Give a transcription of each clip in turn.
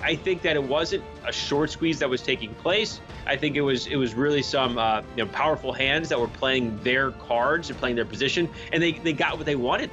I think that it wasn't a short squeeze that was taking place. I think it was really some powerful hands that were playing their cards and playing their position, and they got what they wanted.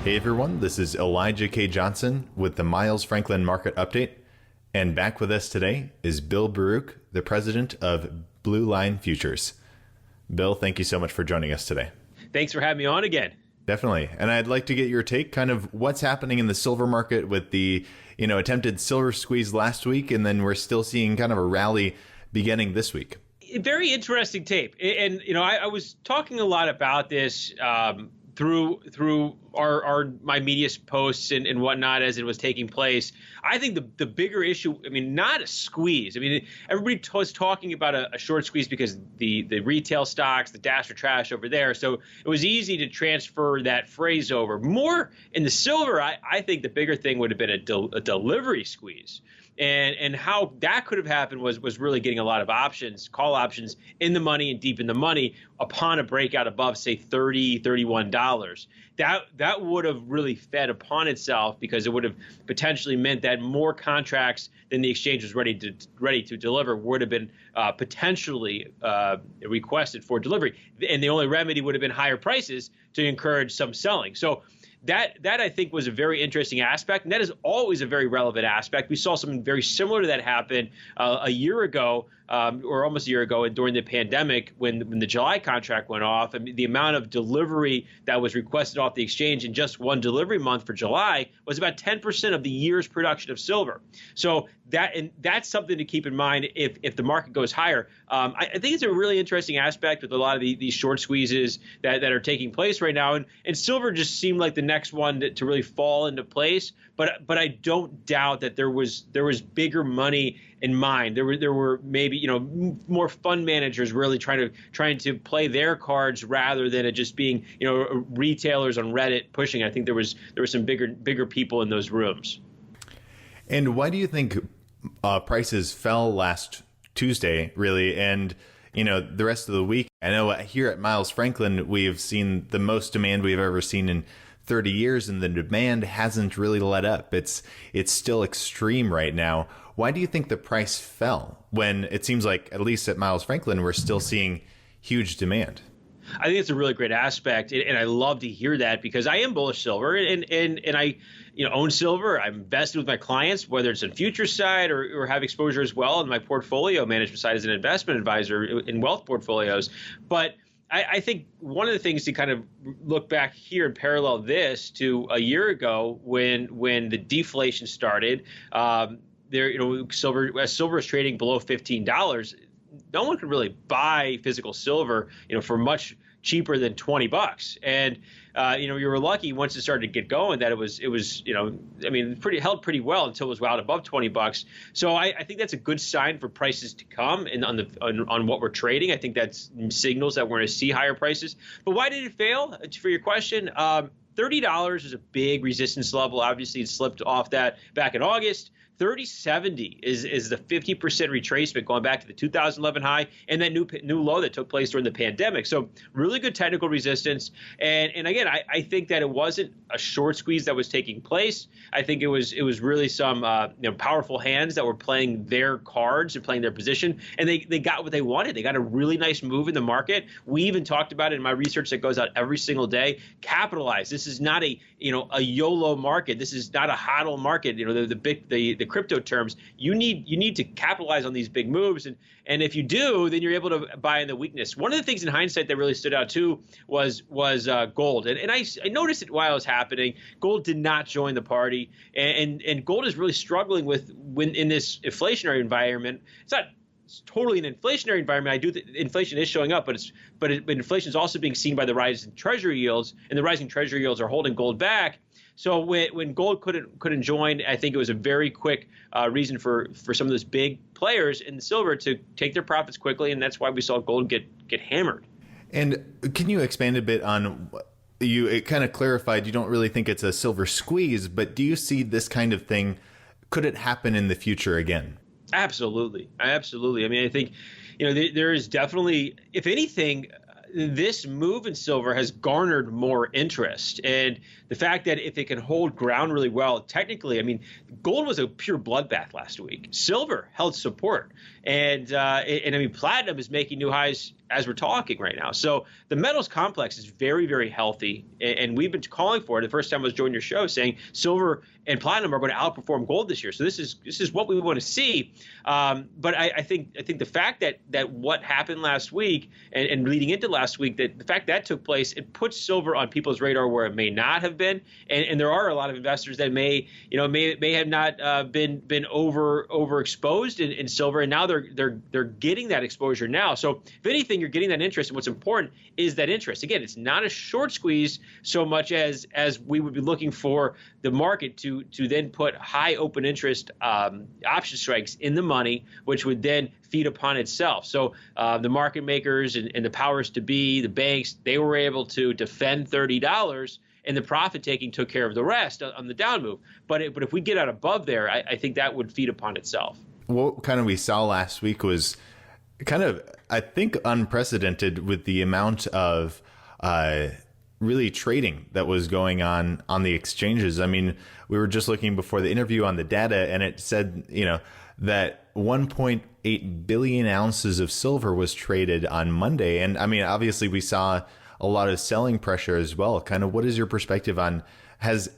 Hey everyone, this is Elijah K. Johnson with the Miles Franklin Market Update, and back with us today is Bill Baruch, the president of Blue Line Futures. Bill, thank you so much for joining us today. Thanks for having me on again. Definitely. And I'd like to get your take kind of what's happening in the silver market with the, attempted silver squeeze last week. And then we're still seeing kind of a rally beginning this week. Very interesting tape. And, I was talking a lot about this through my media posts and whatnot as it was taking place. I think the bigger issue, not a squeeze. Everybody was talking about a short squeeze because the retail stocks, the dash or trash over there. So it was easy to transfer that phrase over. More in the silver, I think the bigger thing would have been a delivery squeeze. And how that could have happened was really getting a lot of options, call options in the money and deep in the money upon a breakout above, say, $30, $31. That would have really fed upon itself because it would have potentially meant that more contracts than the exchange was ready to deliver would have been potentially requested for delivery. And the only remedy would have been higher prices to encourage some selling. So that I think was a very interesting aspect, and that is always a very relevant aspect. We saw something very similar to that happen a year ago, or almost a year ago, during the pandemic when the July contract went off. The amount of delivery that was requested off the exchange in just one delivery month for July was about 10% of the year's production of silver. So that's something to keep in mind if the market goes higher. I think it's a really interesting aspect with a lot of these short squeezes that are taking place right now, and silver just seemed like the next one to really fall into place. But I don't doubt that there was bigger money in mind. There were maybe more fund managers really trying to play their cards rather than it just being retailers on Reddit pushing. I think there was some bigger people in those rooms. And why do you think prices fell last Tuesday, really, and the rest of the week? I know here at Miles Franklin, we've seen the most demand we've ever seen in 30 years, and the demand hasn't really let up. It's still extreme right now. Why do you think the price fell when it seems like, at least at Miles Franklin, we're still seeing huge demand? I think it's a really great aspect, and I love to hear that because I am bullish silver, and I own silver. I'm invested with my clients, whether it's in future side or have exposure as well in my portfolio management side as an investment advisor in wealth portfolios. But I think one of the things to kind of look back here and parallel this to a year ago when the deflation started, silver is trading below $15. No one could really buy physical silver, for much cheaper than $20. And you were lucky once it started to get going that it was held pretty well until it was out above $20. So I think that's a good sign for prices to come and on what we're trading. I think that's signals that we're going to see higher prices. But why did it fail? For your question, $30 is a big resistance level. Obviously, it slipped off that back in August. 30.70 is the 50% retracement going back to the 2011 high and that new low that took place during the pandemic. So really good technical resistance. And again, I think that it wasn't a short squeeze that was taking place. I think it was really some powerful hands that were playing their cards and playing their position, and they got what they wanted. They got a really nice move in the market. We even talked about it in my research that goes out every single day. Capitalize. This is not a YOLO market. This is not a hodl market. The crypto terms. You need to capitalize on these big moves, and if you do, then you're able to buy in the weakness. One of the things in hindsight that really stood out too was gold, and I noticed it while it was happening. Gold did not join the party, and gold is really struggling in this inflationary environment. It's not totally an inflationary environment. Inflation is showing up, but inflation is also being seen by the rise in treasury yields, and the rising treasury yields are holding gold back. So when gold couldn't join, I think it was a very quick reason for some of those big players in silver to take their profits quickly, and that's why we saw gold get hammered. And can you expand a bit on it kind of clarified you don't really think it's a silver squeeze, but do you see this kind of thing? Could it happen in the future again? Absolutely. I think there is definitely, if anything, this move in silver has garnered more interest. And the fact that if it can hold ground really well, technically, I mean, gold was a pure bloodbath last week. Silver held support. And I mean, platinum is making new highs as we're talking right now. So the metals complex is very, very healthy. And we've been calling for it the first time I was joining your show, saying silver and platinum are going to outperform gold this year. So this is what we want to see. But I think the fact that what happened last week and leading into last week, that the fact that took place, it puts silver on people's radar where it may not have been. And there are a lot of investors that may have not been overexposed in silver, and now they're getting that exposure now. So if anything, you're getting that interest. And what's important is that interest. Again, it's not a short squeeze so much as we would be looking for the market to then put high open interest option strikes in the money, which would then feed upon itself. So the market makers and the powers to be, the banks, they were able to defend $30, and the profit taking took care of the rest on the down move. But if we get out above there, I think that would feed upon itself. What kind of we saw last week was kind of, I think, unprecedented with the amount of really trading that was going on the exchanges. I mean, we were just looking before the interview on the data, and it said, that 1.8 billion ounces of silver was traded on Monday. And I mean, obviously we saw a lot of selling pressure as well. Kind of what is your perspective on, has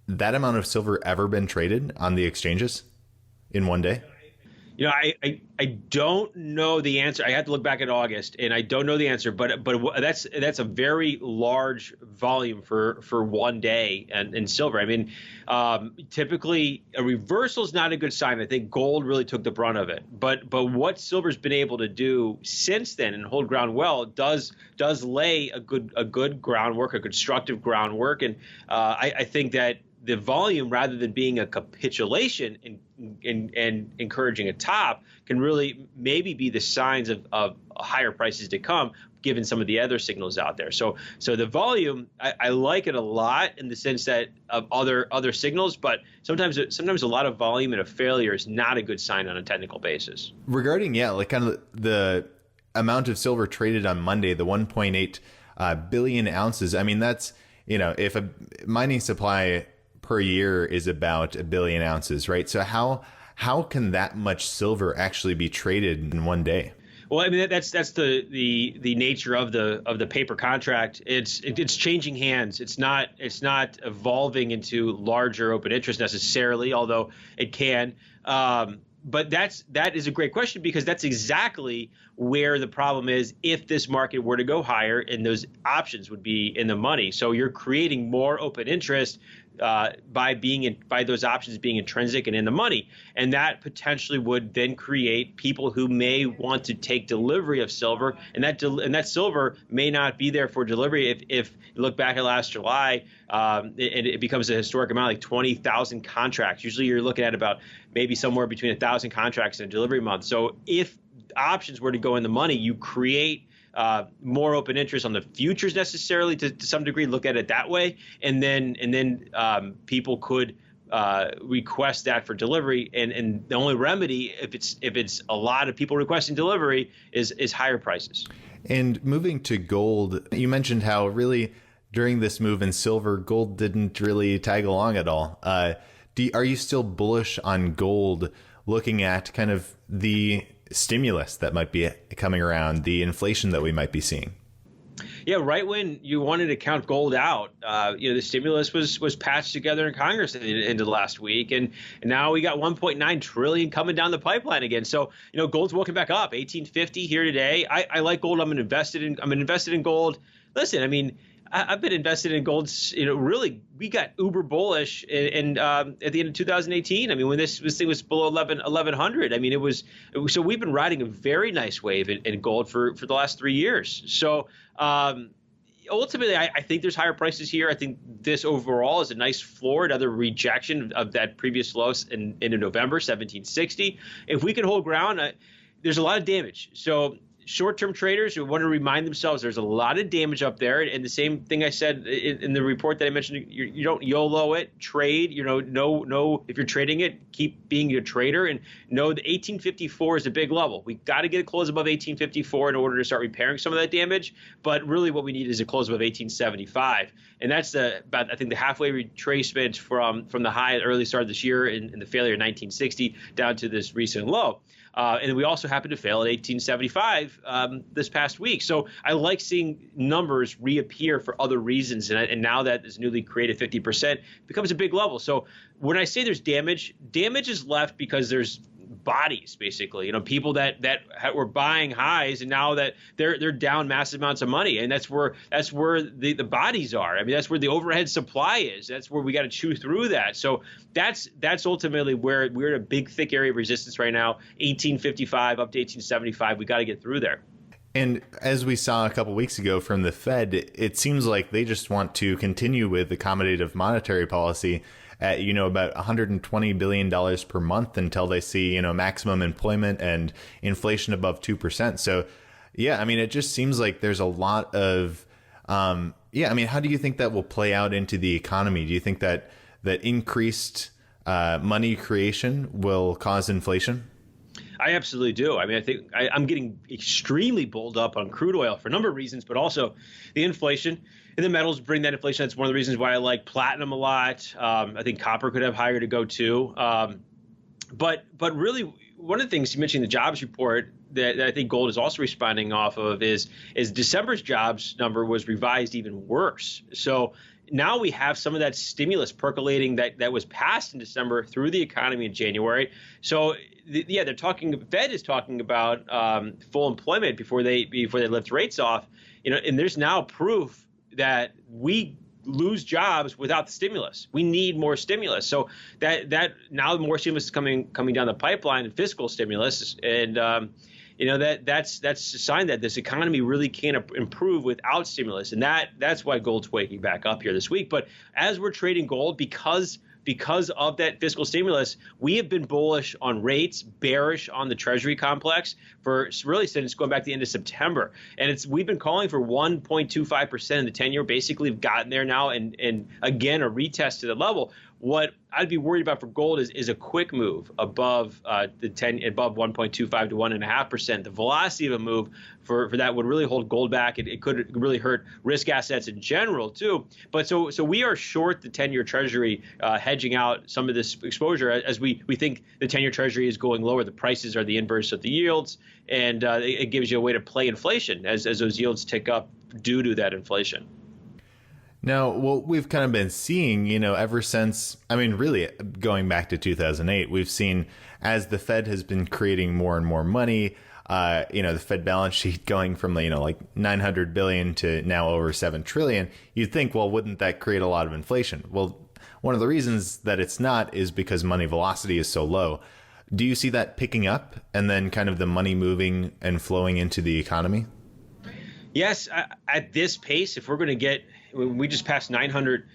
that amount of silver ever been traded on the exchanges in one day? I don't know the answer. I had to look back at August, and I don't know the answer. But that's a very large volume for one day in silver. I mean, typically a reversal is not a good sign. I think gold really took the brunt of it. But what silver's been able to do since then and hold ground well does lay a good groundwork, a constructive groundwork, and I think that the volume, rather than being a capitulation and encouraging a top, can really maybe be the signs of higher prices to come, given some of the other signals out there. So the volume, I like it a lot in the sense that of other signals, but sometimes a lot of volume and a failure is not a good sign on a technical basis. Regarding, like kind of the amount of silver traded on Monday, the 1.8 billion ounces. I mean, that's, if a mining supply per year is about 1 billion ounces, right? So how can that much silver actually be traded in one day? Well, I mean, that's the nature of the paper contract. It's changing hands. It's not evolving into larger open interest necessarily, although it can. But that is a great question, because that's exactly where the problem is if this market were to go higher and those options would be in the money. So you're creating more open interest by those options being intrinsic and in the money, and that potentially would then create people who may want to take delivery of silver, and that silver may not be there for delivery. If you look back at last July, and it becomes a historic amount, like 20,000 contracts. Usually you're looking at about maybe somewhere between 1,000 contracts in a delivery month. So if options were to go in the money, you create more open interest on the futures necessarily to some degree, look at it that way. And then people could request that for delivery. And the only remedy, if it's a lot of people requesting delivery, is higher prices. And moving to gold, you mentioned how really during this move in silver, gold didn't really tag along at all. Are you still bullish on gold, looking at kind of the stimulus that might be coming around, the inflation that we might be seeing? Yeah, right when you wanted to count gold out, the stimulus was patched together in Congress into the last week, and now we got 1.9 trillion coming down the pipeline again. So gold's woken back up, 1850 here today. I like gold. I'm invested in gold. Listen, I mean, I've been invested in gold. Really, we got uber bullish and at the end of 2018. I mean, when this thing was below 1100. I mean, so we've been riding a very nice wave in gold for the last 3 years. So ultimately, I think there's higher prices here. I think this overall is a nice floor, another rejection of that previous low in November, 1760. If we can hold ground, there's a lot of damage. So short-term traders who want to remind themselves there's a lot of damage up there. And the same thing I said in the report that I mentioned, you don't YOLO it, trade, know if you're trading it, keep being a trader, and know that 1854 is a big level. We got to get a close above 1854 in order to start repairing some of that damage. But really what we need is a close above 1875. And that's about, I think, the halfway retracement from the high at early start of this year in the failure in 1960 down to this recent low. And we also happened to fail at 1875 this past week. So I like seeing numbers reappear for other reasons. And now that this newly created 50% becomes a big level. So when I say there's damage is left because there's bodies, basically, people that were buying highs, and now that they're down massive amounts of money, and that's where the bodies are. I mean, that's where the overhead supply is. That's where we got to chew through that. So that's ultimately where we're in a big thick area of resistance right now. 1855 up to 1875. We got to get through there. And as we saw a couple weeks ago from the Fed, it seems like they just want to continue with accommodative monetary policy at, about $120 billion per month until they see, maximum employment and inflation above 2%. So, yeah, I mean, it just seems like there's a lot of, how do you think that will play out into the economy? Do you think that increased money creation will cause inflation? I absolutely do. I mean, I think I'm getting extremely bulled up on crude oil for a number of reasons, but also the inflation and the metals bring that inflation. That's one of the reasons why I like platinum a lot. I think copper could have higher to go too. But really, one of the things you mentioned, the jobs report that I think gold is also responding off of is December's jobs number was revised even worse. So now we have some of that stimulus percolating that was passed in December through the economy in January. So they're talking. Fed is talking about full employment before they lift rates off. And there's now proof that we lose jobs without the stimulus. We need more stimulus. So that now more stimulus is coming down the pipeline, and fiscal stimulus, and that's a sign that this economy really can't improve without stimulus, and that's why gold's waking back up here this week. But as we're trading gold, because of that fiscal stimulus, we have been bullish on rates, bearish on the Treasury complex for really since going back to the end of September. And we've been calling for 1.25% in the 10-year. Basically, we've gotten there now, and again, a retest to the level. What I'd be worried about for gold is a quick move above the 10, above 1.25 to 1.5%. The velocity of a move for that would really hold gold back. It could really hurt risk assets in general too. But so we are short the 10-year Treasury, hedging out some of this exposure as we think the 10-year Treasury is going lower. The prices are the inverse of the yields, and it gives you a way to play inflation as those yields tick up due to that inflation. Now, what we've kind of been seeing, ever since, really going back to 2008, we've seen as the Fed has been creating more and more money, the Fed balance sheet going from, like 900 billion to now over 7 trillion, you'd think, well, wouldn't that create a lot of inflation? Well, one of the reasons that it's not is because money velocity is so low. Do you see that picking up and then kind of the money moving and flowing into the economy? Yes, at this pace, if we're going to get, we just passed 900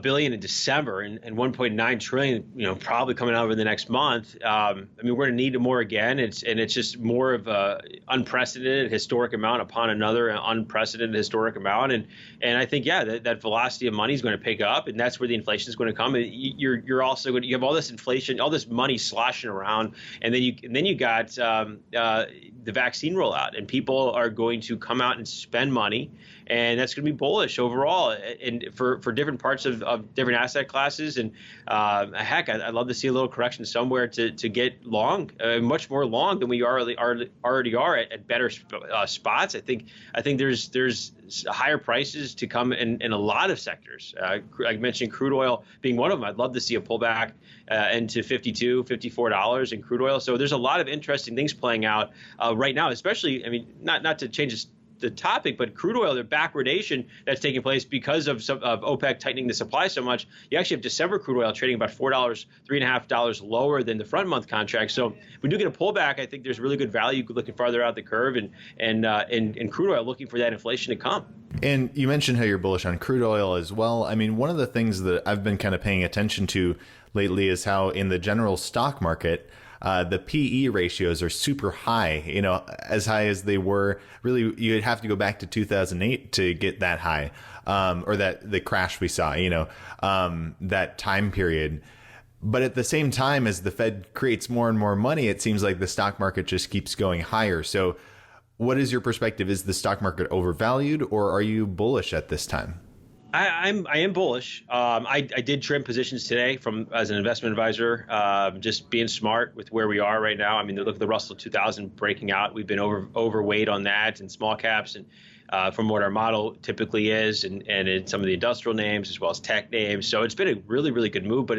billion in December and 1.9 trillion, probably coming out over the next month. We're going to need more again. It's just more of a unprecedented historic amount upon another unprecedented historic amount. And I think, that velocity of money is going to pick up, and that's where the inflation is going to come. And you're also going to, you have all this inflation, all this money sloshing around, and then you got the vaccine rollout, and people are going to come out and spend money, and that's going to be bullish overall, and for different parts of different asset classes. And heck, I'd love to see a little correction somewhere to get long, much more long than we already are at better spots. I think there's higher prices to come in a lot of sectors. I mentioned crude oil being one of them. I'd love to see a pullback into $52, $54 in crude oil. So there's a lot of interesting things playing out right now, especially, not to change the topic, but crude oil, the backwardation that's taking place because of OPEC tightening the supply so much. You actually have December crude oil trading about $3.5 lower than the front month contract. So if we do get a pullback, I think there's really good value looking farther out the curve, and crude oil looking for that inflation to come. And you mentioned how you're bullish on crude oil as well. One of the things that I've been kind of paying attention to lately is how in the general stock market, the PE ratios are super high, as high as they were. Really, you'd have to go back to 2008 to get that high, or that the crash we saw, that time period. But at the same time, as the Fed creates more and more money, it seems like the stock market just keeps going higher. So what is your perspective? Is the stock market overvalued, or are you bullish at this time? I am bullish. I did trim positions today as an investment advisor, just being smart with where we are right now. I mean, look at the Russell 2000 breaking out. We've been overweight on that and small caps, and from what our model typically is, and in some of the industrial names as well as tech names. So it's been a really, really good move, but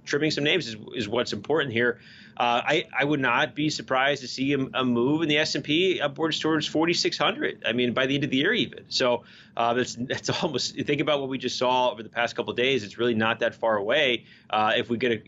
trimming some names is what's important here. I would not be surprised to see a move in the S&P upwards towards 4,600. I mean, by the end of the year even. So that's almost, think about what we just saw over the past couple of days. It's really not that far away if we get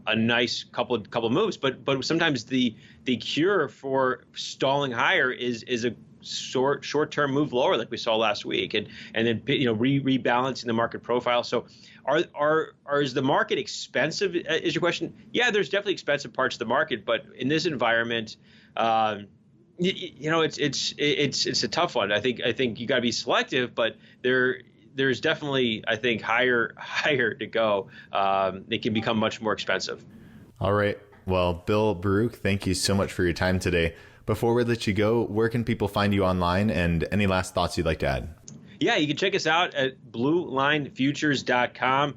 a nice couple moves. But sometimes the cure for stalling higher is a short-term move lower like we saw last week, and then rebalancing the market profile. So is the market expensive, is your question? Yeah, there's definitely expensive parts of the market, but in this environment, it's a tough one. I think you got to be selective, but there's definitely, I think, higher to go. It can become much more expensive. All right. Well, Bill Baruch, thank you so much for your time today. Before we let you go, where can people find you online, and any last thoughts you'd like to add? Yeah, you can check us out at bluelinefutures.com.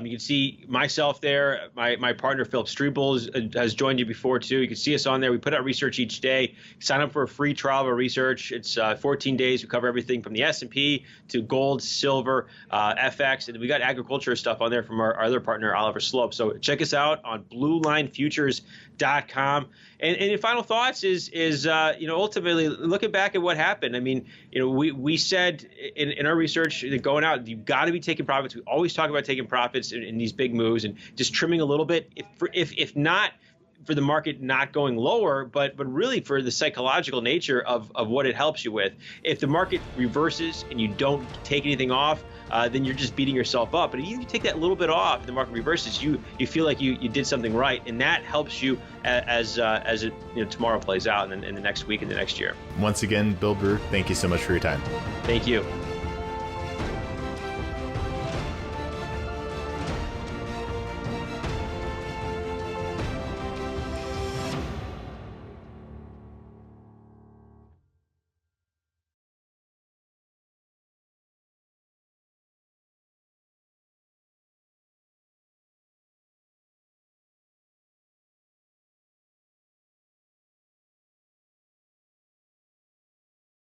You can see myself there. My partner, Philip Strebel, has joined you before, too. You can see us on there. We put out research each day. Sign up for a free trial of our research. It's 14 days. We cover everything from the S&P to gold, silver, FX. And we got agriculture stuff on there from our other partner, Oliver Slope. So check us out on bluelinefutures.com. And final thoughts is ultimately looking back at what happened. I mean, we said in our research that going out, you've got to be taking profits. We always talk about taking profits in these big moves and just trimming a little bit, if not for the market not going lower, but really for the psychological nature of what it helps you with. If the market reverses and you don't take anything off, then you're just beating yourself up. But if you take that little bit off, and the market reverses, you feel like you did something right, and that helps you as tomorrow plays out, and in the next week and the next year. Once again, Bill Baruch, thank you so much for your time. Thank you.